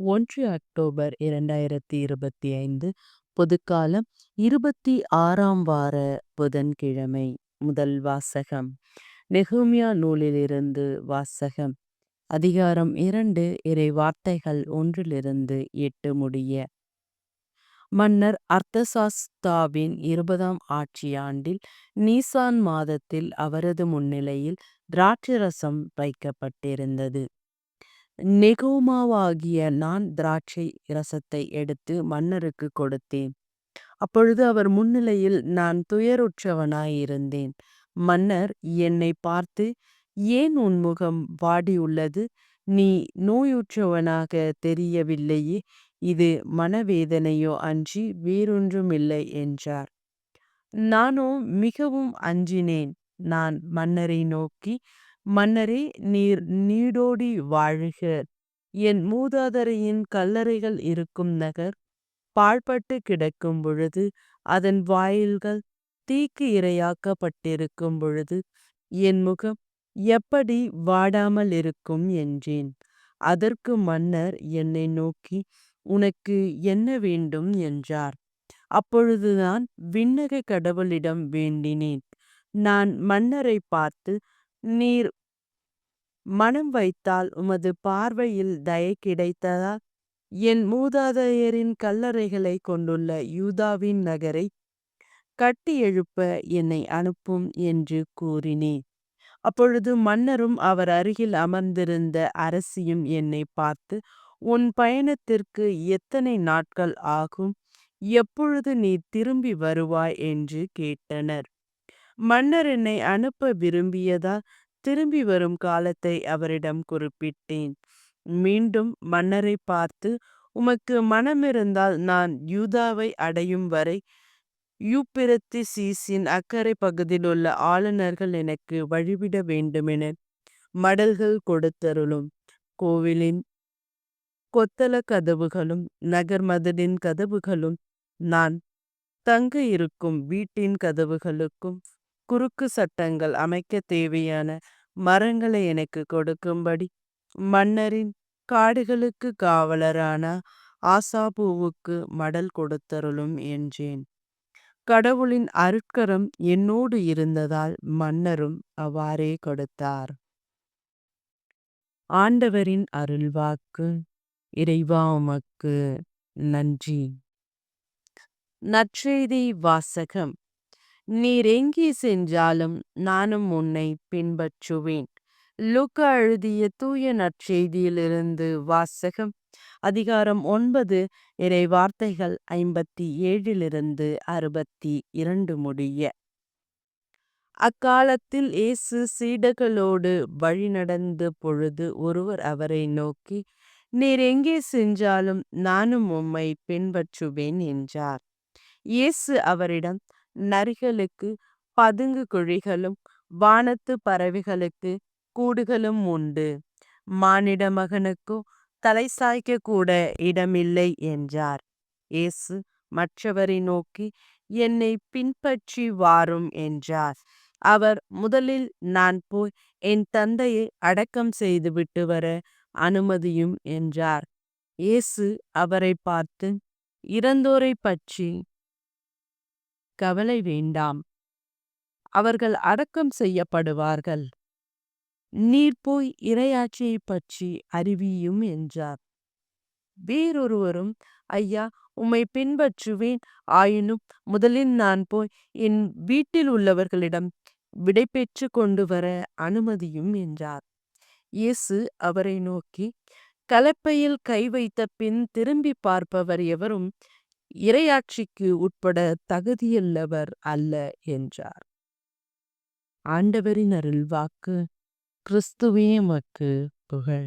1 October 2025 பொதுக்காலம் 26ஆம் வார புதன்கிழமை. முதல் வாசகம் நெகேமியா நூலிலிருந்து வாசகம். அதிகாரம் 2 இறை வார்த்தைகள் 1-8 முடிய. மன்னர் அர்தசாஸ்தாவின் 20ஆம் ஆட்சியாண்டில் நீசான் மாதத்தில் அவரது முன்னிலையில் திராட்சரசம் வைக்கப்பட்டிருந்தது. நெகோமாவாகிய நான் திராட்சை ரசத்தை எடுத்து மன்னருக்கு கொடுத்தேன். அப்பொழுது அவர் முன்னிலையில் நான் துயருற்றவனாயிருந்தேன். மன்னர் என்னை பார்த்து, ஏன் உன் முகம் வாடியுள்ளது? நீ நோயுற்றவனாக தெரியவில்லையே. இது மனவேதனையோ அன்றி வேறொன்றுமில்லை என்றார். நானோ மிகவும் அஞ்சினேன். நான் மன்னரை நோக்கி, மன்னரே, நீர் நீடோடி வாழ்க. என் மூதாதையரின் கல்லறைகள் இருக்கும் நகர் பாழ்பட்டு கிடக்கும் பொழுது, அதன் வாயில்கள் தீக்கு இரையாக்கப்பட்டிருக்கும் பொழுது என் முகம் எப்படி வாடாமல் இருக்கும் என்றேன். அதற்கு மன்னர் என்னை நோக்கி, உனக்கு என்ன வேண்டும் என்றார். அப்பொழுது நான் விண்ணக கடவுளிடம் வேண்டினேன். நான் மன்னரை பார்த்து, நீர் மனம் வைத்தால் உமது பார்வையில் தயை கிடைத்ததால் என் மூதாதையரின் கல்லறைகளை கொண்டுள்ள யூதாவின் நகரை கட்டி எழுப்ப என்னை அனுப்பும் என்று கூறினேன். அப்பொழுது மன்னரும் அவர் அருகில் அமர்ந்திருந்த அரசியும் என்னை பார்த்து, உன் பயணத்திற்கு எத்தனை நாட்கள் ஆகும்? எப்பொழுது நீ திரும்பி வருவாய் என்று கேட்டனர். மன்னர் என்னை அனுப்ப விரும்பியதால் திரும்பி வரும் காலத்தை அவரிடம் குறிப்பிட்டேன். மீண்டும் மன்னரை பார்த்து, உமக்கு மனமிருந்தால் நான் யூதாவை அடையும் வரை யூப்பிரத்தீசின் அக்கறை பகுதியிலுள்ள ஆளுநர்கள் எனக்கு வழிவிட வேண்டுமென மடல்கள் கொடுத்தருளும். கோவிலின் கொத்தள கதவுகளும் நகர் மதிலின் கதவுகளும் நான் தங்க இருக்கும் வீட்டின் கதவுகளுக்கும் குறுக்கு சட்டங்கள் அமைக்க தேவையான மரங்களை எனக்கு கொடுக்கும்படி மன்னரின் காடுகளுக்கு காவலரான ஆசாபுவுக்கு மடல் கொடுத்தருளும் என்றேன். கடவுளின் அருட்கரம் என்னோடு இருந்ததால் மன்னரும் அவ்வாறே கொடுத்தார். ஆண்டவரின் அருள்வாக்கு. இறைவா உமக்கு நன்றி. நற்செய்தி வாசகம். நீர் எங்கே சென்றாலும் நானும் உன்னை பின்பற்றுவேன். லூக்கா எழுதிய தூய நற்செய்தியிலிருந்து வாசகம். அதிகாரம் 9 இறை வார்த்தைகள் 57-62 முடிய. அக்காலத்தில் இயேசு சீடர்களோடு வழிநடந்த பொழுது ஒருவர் அவரை நோக்கி, நீர் எங்கே சென்றாலும் நானும் உம்மை பின்பற்றுவேன் என்றார். இயேசு அவரிடம், நரிகளுக்கு பதுங்கு குழிகளும் வானத்து பறவைகளுக்கு கூடுகளும் உண்டு, மானிட மகனுக்கோ தலை சாய்க்க கூட இடமில்லை என்றார். இயேசு மற்றவரை நோக்கி, என்னை பின்பற்றி வாரும் என்றார். அவர், முதலில் நான் போய் என் தந்தையை அடக்கம் செய்துவிட்டு வர அனுமதியும் என்றார். இயேசு அவரை பார்த்து, இறந்தோரை பற்றி கவலை வேண்டாம், அவர்கள் அடக்கம் செய்யப்படுவார்கள். நீர் போய் இறையாட்சியை பற்றி அறிவியும் என்றார். வேறொருவரும், ஐயா, உம்மை பின்பற்றுவேன், ஆயினும் முதலில் நான் போய் என் வீட்டில் உள்ளவர்களிடம் விடை பெற்று கொண்டு வர அனுமதியும் என்றார். இயேசு அவரை நோக்கி, கலப்பையில் கை வைத்த பின் திரும்பி பார்ப்பவர் எவரும் இறையாட்சிக்கு உட்பட தகுதியுள்ளவர் அல்ல என்றார். ஆண்டவரின் அருள்வாக்கு. கிறிஸ்துவே உமக்கு புகழ்.